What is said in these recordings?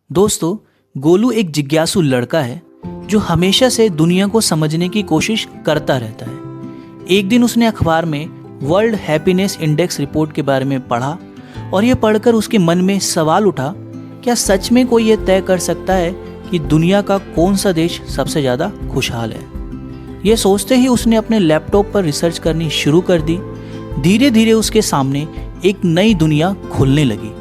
दोस्तों, गोलू एक जिज्ञासु लड़का है जो हमेशा से दुनिया को समझने की कोशिश करता रहता है। एक दिन उसने अखबार में वर्ल्ड हैप्पीनेस इंडेक्स रिपोर्ट के बारे में पढ़ा और यह पढ़कर उसके मन में सवाल उठा, क्या सच में कोई यह तय कर सकता है कि दुनिया का कौन सा देश सबसे ज़्यादा खुशहाल है। यह सोचते ही उसने अपने लैपटॉप पर रिसर्च करनी शुरू कर दी। धीरे धीरे उसके सामने एक नई दुनिया खुलने लगी,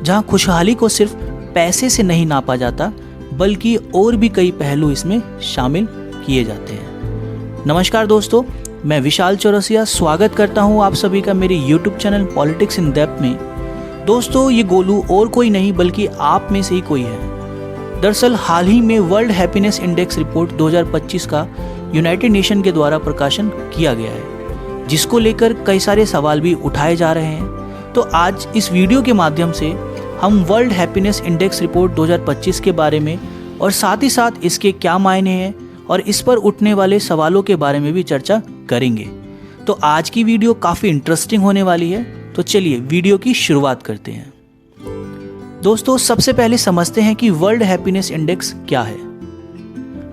जहाँ खुशहाली को सिर्फ पैसे से नहीं नापा जाता, बल्कि और भी कई पहलू इसमें शामिल किए जाते हैं। नमस्कार दोस्तों, मैं विशाल चौरसिया स्वागत करता हूं आप सभी का मेरे YouTube channel politics in depth में। दोस्तों, ये गोलू और कोई नहीं बल्कि आप में से ही कोई है। दरअसल हाल ही में वर्ल्ड हैप्पीनेस इंडेक्स रिपोर्ट 2025 का यूनाइटेड नेशन के द्वारा प्रकाशन किया गया है, जिसको लेकर कई सारे सवाल भी उठाए जा रहे हैं। तो आज इस वीडियो के माध्यम से हम वर्ल्ड हैप्पीनेस इंडेक्स रिपोर्ट 2025 के बारे में और साथ ही साथ इसके क्या मायने हैं और इस पर उठने वाले सवालों के बारे में भी चर्चा करेंगे। तो आज की वीडियो काफ़ी इंटरेस्टिंग होने वाली है। तो चलिए वीडियो की शुरुआत करते हैं। दोस्तों, सबसे पहले समझते हैं कि वर्ल्ड हैप्पीनेस इंडेक्स क्या है।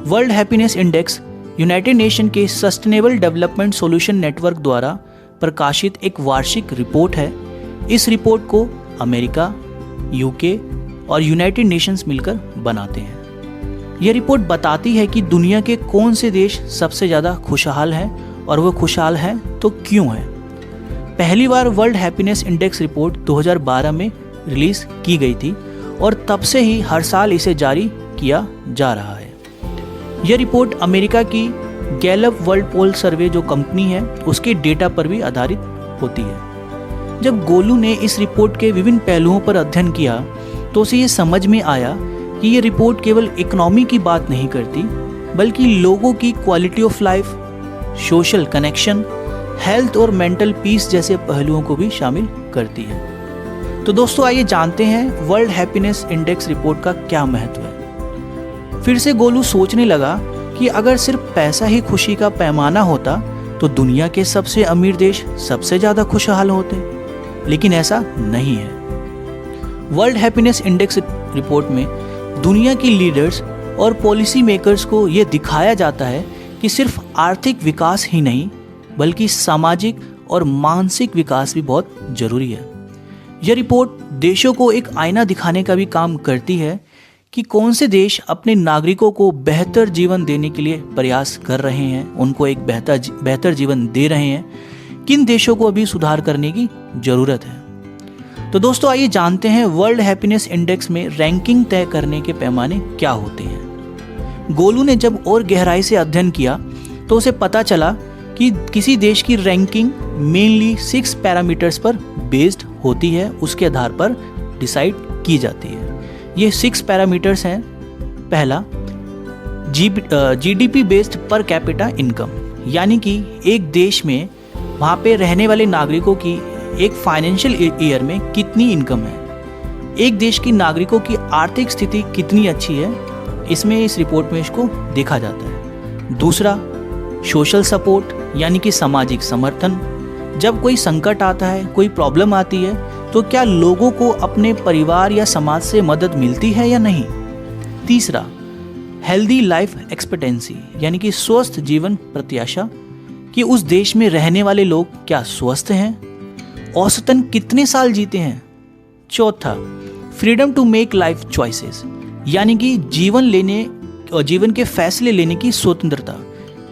World happiness index United nation के सस्टेनेबल डेवलपमेंट सॉल्यूशन नेटवर्क द्वारा प्रकाशित एक वार्षिक रिपोर्ट है। इस रिपोर्ट को अमेरिका, यूके और यूनाइटेड नेशंस मिलकर बनाते हैं। यह रिपोर्ट बताती है कि दुनिया के कौन से देश सबसे ज़्यादा खुशहाल हैं और वो खुशहाल हैं तो क्यों हैं। पहली बार वर्ल्ड हैप्पीनेस इंडेक्स रिपोर्ट 2012 में रिलीज़ की गई थी और तब से ही हर साल इसे जारी किया जा रहा है। यह रिपोर्ट अमेरिका की गैलप वर्ल्ड पोल सर्वे जो कंपनी है उसके डेटा पर भी आधारित होती है। जब गोलू ने इस रिपोर्ट के विभिन्न पहलुओं पर अध्ययन किया तो उसे ये समझ में आया कि ये रिपोर्ट केवल इकोनॉमी की बात नहीं करती, बल्कि लोगों की quality of life, social connection, health और मेंटल पीस जैसे पहलुओं को भी शामिल करती है। तो दोस्तों, आइए जानते हैं वर्ल्ड हैप्पीनेस इंडेक्स रिपोर्ट का क्या महत्व है। फिर से गोलू सोचने लगा कि अगर सिर्फ पैसा ही खुशी का पैमाना होता तो दुनिया के सबसे अमीर देश सबसे ज़्यादा खुशहाल होते, लेकिन ऐसा नहीं है। वर्ल्ड हैप्पीनेस इंडेक्स रिपोर्ट में दुनिया की लीडर्स और पॉलिसी मेकर्स को यह दिखाया जाता है कि सिर्फ आर्थिक विकास ही नहीं, बल्कि सामाजिक और मानसिक विकास भी बहुत जरूरी है। यह रिपोर्ट देशों को एक आईना दिखाने का भी काम करती है कि कौन से देश अपने नागरिकों को बेहतर जीवन देने के लिए प्रयास कर रहे हैं, उनको एक बेहतर जीवन दे रहे हैं, किन देशों को अभी सुधार करने की ज़रूरत है। तो दोस्तों, आइए जानते हैं वर्ल्ड हैप्पीनेस इंडेक्स में रैंकिंग तय करने के पैमाने क्या होते हैं। गोलू ने जब और गहराई से अध्ययन किया तो उसे पता चला कि किसी देश की रैंकिंग मेनली 6 पैरामीटर्स पर बेस्ड होती है, उसके आधार पर डिसाइड की जाती है। ये 6 पैरामीटर्स हैं। पहला, GDP based per capita income, यानी कि एक देश में वहाँ पे रहने वाले नागरिकों की एक फाइनेंशियल ईयर में कितनी इनकम है, एक देश की नागरिकों की आर्थिक स्थिति कितनी अच्छी है, इसमें इस रिपोर्ट में इसको देखा जाता है। दूसरा, सोशल सपोर्ट, यानी कि सामाजिक समर्थन। जब कोई संकट आता है, कोई प्रॉब्लम आती है, तो क्या लोगों को अपने परिवार या समाज से मदद मिलती है या नहीं। तीसरा, हेल्दी लाइफ एक्सपेक्टेंसी, यानी कि स्वस्थ जीवन प्रत्याशा, कि उस देश में रहने वाले लोग क्या स्वस्थ हैं, औसतन कितने साल जीते हैं। चौथा, freedom to make life choices, यानी कि जीवन के फैसले लेने की स्वतंत्रता,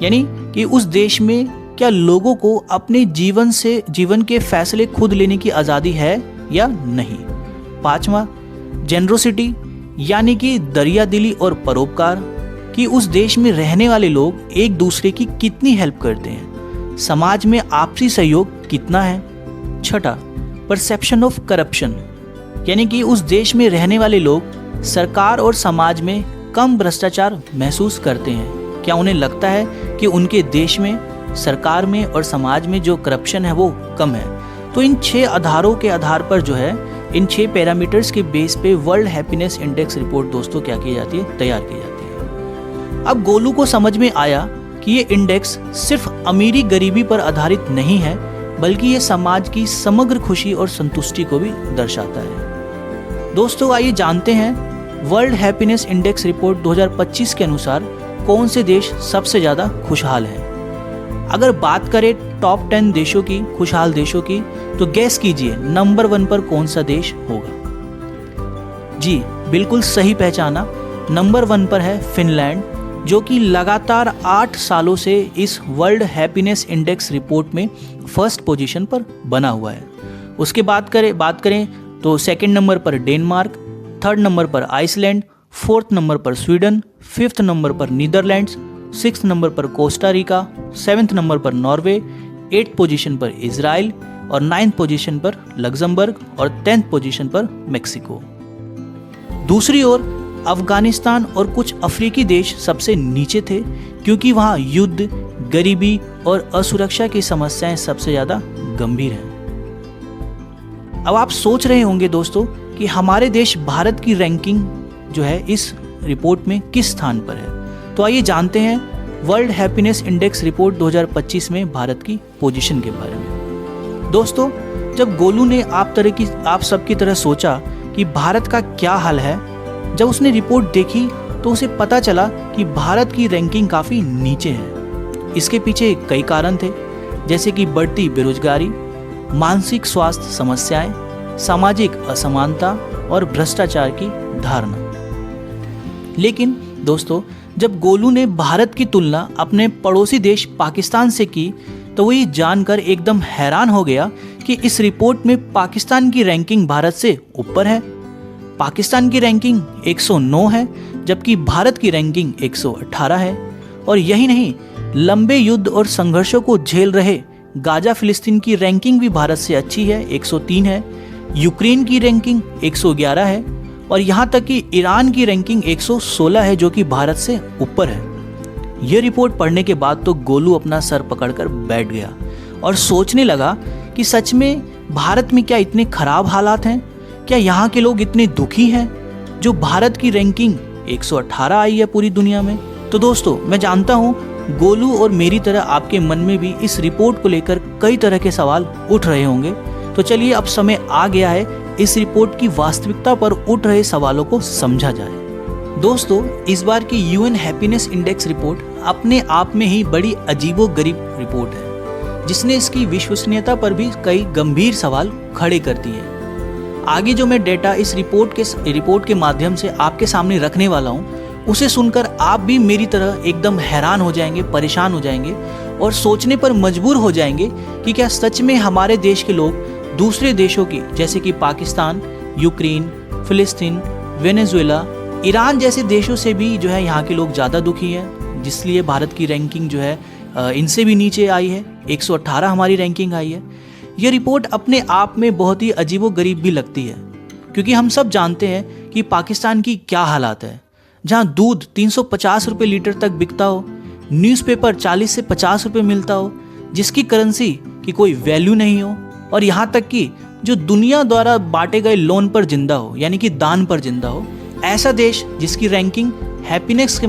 यानी कि उस देश में क्या लोगों को अपने जीवन के फैसले खुद लेने की आज़ादी है या नहीं। पांचवा, जेनरोसिटी, यानी कि दरियादिली और परोपकार, कि उस देश में रहने वाले लोग एक दूसरे की कितनी हेल्प करते हैं, समाज में आपसी सहयोग कितना है। छठा, परसेप्शन ऑफ करप्शन, यानी कि उस देश में रहने वाले लोग सरकार और समाज में कम भ्रष्टाचार महसूस करते हैं, क्या उन्हें लगता है कि उनके देश में, सरकार में और समाज में जो करप्शन है वो कम है। तो इन 6 आधारों के आधार पर जो है, इन 6 पैरामीटर्स के बेस पे वर्ल्ड हैप्पीनेस इंडेक्स रिपोर्ट दोस्तों क्या की जाती है, तैयार की जाती है। अब गोलू को समझ में आया कि ये इंडेक्स सिर्फ अमीरी गरीबी पर आधारित नहीं है, बल्कि ये समाज की समग्र खुशी और संतुष्टि को भी दर्शाता है। दोस्तों, आइए जानते हैं वर्ल्ड हैप्पीनेस इंडेक्स रिपोर्ट 2025 के अनुसार कौन से देश सबसे ज़्यादा खुशहाल हैं? अगर बात करें टॉप 10 देशों की, खुशहाल देशों की, तो गैस कीजिए नंबर 1 पर कौन सा देश होगा? जी बिल्कुल सही पहचाना, नंबर 1 पर है फिनलैंड, जो कि लगातार 8 सालों से इस वर्ल्ड हैप्पीनेस इंडेक्स रिपोर्ट में फर्स्ट पोजीशन पर बना हुआ है। उसके बात करें तो सेकंड नंबर पर डेनमार्क, थर्ड नंबर पर आइसलैंड, फोर्थ नंबर पर स्वीडन, फिफ्थ नंबर पर नीदरलैंड्स, सिक्स्थ नंबर पर कोस्टा रिका, सेवेंथ नंबर पर नॉर्वे, 8th पोजीशन पर इजराइल और 9th पोजीशन पर लग्जमबर्ग और 10th पोजीशन पर मेक्सिको। दूसरी ओर अफगानिस्तान और कुछ अफ्रीकी देश सबसे नीचे थे, क्योंकि वहाँ युद्ध, गरीबी और असुरक्षा की समस्याएं सबसे ज़्यादा गंभीर हैं। अब आप सोच रहे होंगे दोस्तों कि हमारे देश भारत की रैंकिंग जो है इस रिपोर्ट में किस स्थान पर है। तो आइए जानते हैं वर्ल्ड हैप्पीनेस इंडेक्स रिपोर्ट 2025 में भारत की पोजीशन के बारे में। दोस्तों, जब गोलू ने आप सबकी तरह सोचा कि भारत का क्या हाल है, जब उसने रिपोर्ट देखी तो उसे पता चला कि भारत की रैंकिंग काफ़ी नीचे है। इसके पीछे कई कारण थे, जैसे कि बढ़ती बेरोजगारी, मानसिक स्वास्थ्य समस्याएं, सामाजिक असमानता और भ्रष्टाचार की धारणा। लेकिन दोस्तों, जब गोलू ने भारत की तुलना अपने पड़ोसी देश पाकिस्तान से की, तो वो ये जानकर एकदम हैरान हो गया कि इस रिपोर्ट में पाकिस्तान की रैंकिंग भारत से ऊपर है। पाकिस्तान की रैंकिंग 109 है, जबकि भारत की रैंकिंग 118 है। और यही नहीं, लंबे युद्ध और संघर्षों को झेल रहे गाजा फिलिस्तीन की रैंकिंग भी भारत से अच्छी है, 103 है। यूक्रेन की रैंकिंग 111 है और यहाँ तक कि ईरान की रैंकिंग 116 है, जो कि भारत से ऊपर है। यह रिपोर्ट पढ़ने के बाद तो गोलू अपना सर पकड़कर बैठ गया और सोचने लगा कि सच में भारत में क्या इतने खराब हालात हैं? क्या यहाँ के लोग इतने दुखी हैं जो भारत की रैंकिंग 118 आई है पूरी दुनिया में? तो दोस्तों, मैं जानता हूँ गोलू और मेरी तरह आपके मन में भी इस रिपोर्ट को लेकर कई तरह के सवाल उठ रहे होंगे। तो चलिए, अब समय आ गया है इस रिपोर्ट की वास्तविकता पर उठ रहे सवालों को समझा जाए। दोस्तों, इस बार की यूएन हैप्पीनेस इंडेक्स रिपोर्ट अपने आप में ही बड़ी अजीबोगरीब रिपोर्ट है, जिसने इसकी विश्वसनीयता पर भी कई गंभीर सवाल खड़े कर दिए हैं। आगे जो मैं डेटा इस रिपोर्ट के माध्यम से आपके सामने रखने वाला हूँ, उसे सुनकर आप भी मेरी तरह एकदम हैरान हो जाएंगे, परेशान हो जाएंगे और सोचने पर मजबूर हो जाएंगे कि क्या सच में हमारे देश के लोग दूसरे देशों की, जैसे कि पाकिस्तान, यूक्रेन, फिलिस्तीन, वेनेजुएला, ईरान जैसे देशों से भी जो है यहाँ के लोग ज़्यादा दुखी हैं, जिसलिए भारत की रैंकिंग जो है इनसे भी नीचे आई है, 118 हमारी रैंकिंग आई है। यह रिपोर्ट अपने आप में बहुत ही अजीबोगरीब भी लगती है, क्योंकि हम सब जानते हैं कि पाकिस्तान की क्या हालात है, जहाँ दूध 350 रुपये लीटर तक बिकता हो, न्यूज़पेपर 40 से 50 रुपये मिलता हो, जिसकी करेंसी की कोई वैल्यू नहीं हो, और यहाँ तक कि जो दुनिया द्वारा बांटे गए लोन पर जिंदा हो, यानी कि दान पर जिंदा हो। ऐसा देश जिसकी रैंकिंग हैप्पीनेस के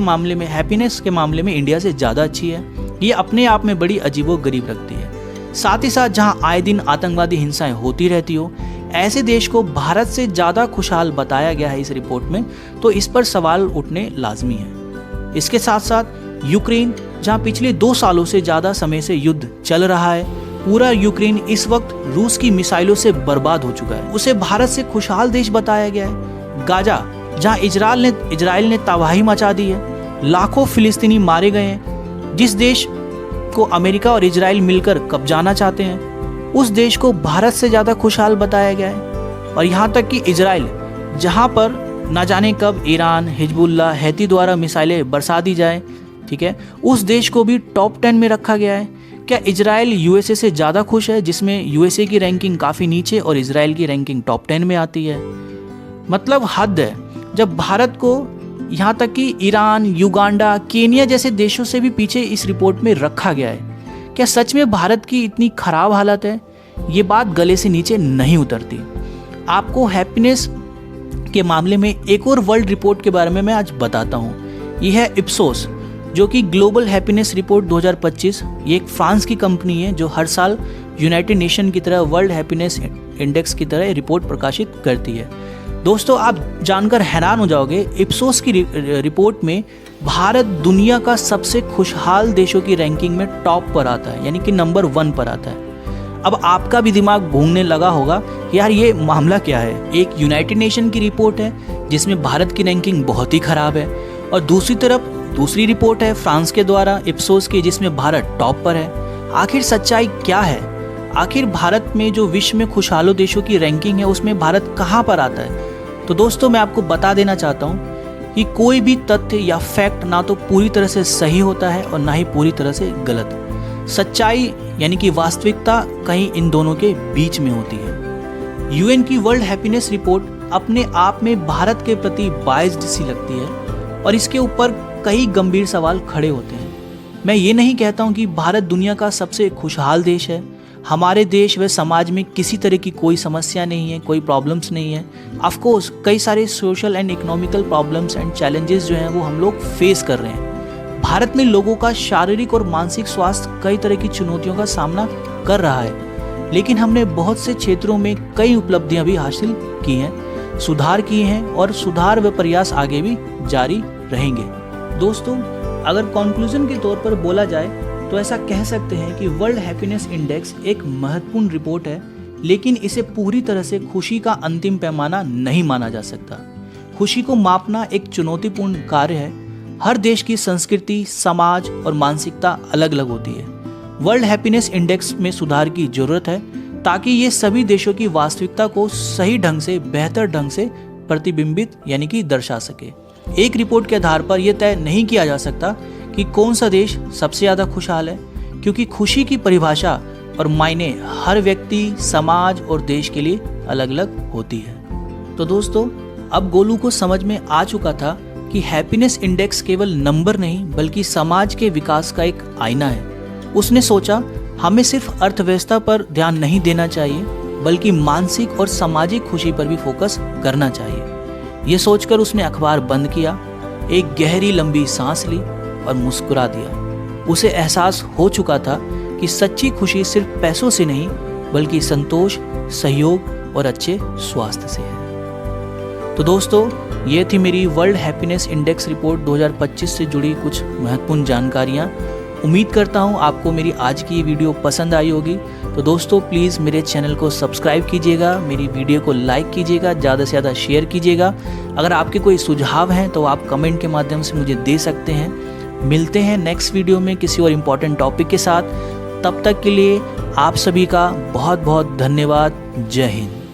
मामले में इंडिया से ज़्यादा अच्छी है, ये अपने आप में बड़ी अजीबोगरीब लगती है। साथ ही साथ जहाँ आए दिन आतंकवादी हिंसाएं होती रहती हो, ऐसे देश को भारत से ज़्यादा खुशहाल बताया गया है इस रिपोर्ट में, तो इस पर सवाल उठने लाजमी है। इसके साथ साथ यूक्रेन, जहाँ पिछले 2 सालों से ज़्यादा समय से युद्ध चल रहा है, पूरा यूक्रेन इस वक्त रूस की मिसाइलों से बर्बाद हो चुका है, उसे भारत से खुशहाल देश बताया गया है। गाजा, जहाँ इजराइल ने तबाही मचा दी है, लाखों फिलिस्तीनी मारे गए हैं, जिस देश को अमेरिका और इजराइल मिलकर कब्जाना चाहते हैं, उस देश को भारत से ज़्यादा खुशहाल बताया गया है। और यहाँ तक कि इजराइल, जहाँ पर ना जाने कब ईरान, हिजबुल्लाह, हैती द्वारा मिसाइलें बरसा दी जाए, ठीक है, उस देश को भी टॉप 10 में रखा गया है। क्या इजराइल यूएसए से ज़्यादा खुश है, जिसमें यूएसए की रैंकिंग काफ़ी नीचे और इजराइल की रैंकिंग टॉप 10 में आती है? मतलब हद है, जब भारत को यहाँ तक कि ईरान, युगांडा, केनिया जैसे देशों से भी पीछे इस रिपोर्ट में रखा गया है। क्या सच में भारत की इतनी खराब हालत है? ये बात गले से नीचे नहीं उतरती। आपको हैप्पीनेस के मामले में एक और वर्ल्ड रिपोर्ट के बारे में मैं आज बताता हूँ। ये है इप्सोस, जो कि ग्लोबल हैप्पीनेस रिपोर्ट 2025। ये एक फ्रांस की कंपनी है जो हर साल यूनाइटेड नेशन की तरह वर्ल्ड हैप्पीनेस इंडेक्स की तरह रिपोर्ट प्रकाशित करती है। दोस्तों आप जानकर हैरान हो जाओगे, इप्सोस की रिपोर्ट में भारत दुनिया का सबसे खुशहाल देशों की रैंकिंग में टॉप पर आता है, यानी कि नंबर 1 पर आता है। अब आपका भी दिमाग घूमने लगा होगा कि यार ये मामला क्या है। एक यूनाइटेड नेशन की रिपोर्ट है जिसमें भारत की रैंकिंग बहुत ही खराब है, और दूसरी तरफ दूसरी रिपोर्ट है फ्रांस के द्वारा इप्सोस की, जिसमें भारत टॉप पर है। आखिर सच्चाई क्या है? आखिर भारत में जो विश्व में खुशहाल देशों की रैंकिंग है उसमें भारत कहाँ पर आता है? तो दोस्तों मैं आपको बता देना चाहता हूँ कि कोई भी तथ्य या फैक्ट ना तो पूरी तरह से सही होता है और ना ही पूरी तरह से गलत। सच्चाई यानी कि वास्तविकता कहीं इन दोनों के बीच में होती है। यूएन की वर्ल्ड हैप्पीनेस रिपोर्ट अपने आप में भारत के प्रति बायस्ड सी लगती है और इसके ऊपर कई गंभीर सवाल खड़े होते हैं। मैं ये नहीं कहता हूँ कि भारत दुनिया का सबसे खुशहाल देश है। हमारे देश व समाज में किसी तरह की कोई समस्या नहीं है, कोई प्रॉब्लम्स नहीं है। ऑफ कोर्स कई सारे social and economical problems and challenges जो हैं वो हम लोग फेस कर रहे हैं। भारत में लोगों का शारीरिक और मानसिक स्वास्थ्य कई तरह की चुनौतियों का सामना कर रहा है, लेकिन हमने बहुत से क्षेत्रों में कई उपलब्धियां भी हासिल की हैं, सुधार किए हैं और सुधार व प्रयास आगे भी जारी रहेंगे। दोस्तों अगर कंक्लूजन के तौर पर बोला जाए तो ऐसा कह सकते हैं कि वर्ल्ड हैप्पीनेस इंडेक्स एक महत्वपूर्ण रिपोर्ट है, लेकिन इसे पूरी तरह से खुशी का अंतिम पैमाना नहीं माना जा सकता। खुशी को मापना एक चुनौतीपूर्ण कार्य है। हर देश की संस्कृति, समाज और मानसिकता अलग अलग होती है। वर्ल्ड हैप्पीनेस इंडेक्स में सुधार की जरूरत है ताकि ये सभी देशों की वास्तविकता को सही ढंग से, बेहतर ढंग से प्रतिबिंबित यानी कि दर्शा सके। एक रिपोर्ट के आधार पर यह तय नहीं किया जा सकता कि कौन सा देश सबसे ज़्यादा खुशहाल है, क्योंकि खुशी की परिभाषा और मायने हर व्यक्ति, समाज और देश के लिए अलग अलग होती है। तो दोस्तों अब गोलू को समझ में आ चुका था कि हैप्पीनेस इंडेक्स केवल नंबर नहीं बल्कि समाज के विकास का एक आईना है। उसने सोचा हमें सिर्फ अर्थव्यवस्था पर ध्यान नहीं देना चाहिए बल्कि मानसिक और सामाजिक खुशी पर भी फोकस करना चाहिए। ये सोचकर उसने अखबार बंद किया, एक गहरी लंबी सांस ली और मुस्कुरा दिया। उसे एहसास हो चुका था कि सच्ची खुशी सिर्फ पैसों से नहीं बल्कि संतोष, सहयोग और अच्छे स्वास्थ्य से है। तो दोस्तों ये थी मेरी वर्ल्ड हैप्पीनेस इंडेक्स रिपोर्ट 2025 से जुड़ी कुछ महत्वपूर्ण जानकारियाँ। उम्मीद करता हूँ आपको मेरी आज की ये वीडियो पसंद आई होगी। तो दोस्तों प्लीज़ मेरे चैनल को सब्सक्राइब कीजिएगा, मेरी वीडियो को लाइक कीजिएगा, ज़्यादा से ज़्यादा शेयर कीजिएगा। अगर आपके कोई सुझाव हैं तो आप कमेंट के माध्यम से मुझे दे सकते हैं। मिलते हैं नेक्स्ट वीडियो में किसी और इम्पोर्टेंट टॉपिक के साथ। तब तक के लिए आप सभी का बहुत बहुत धन्यवाद। जय हिंद।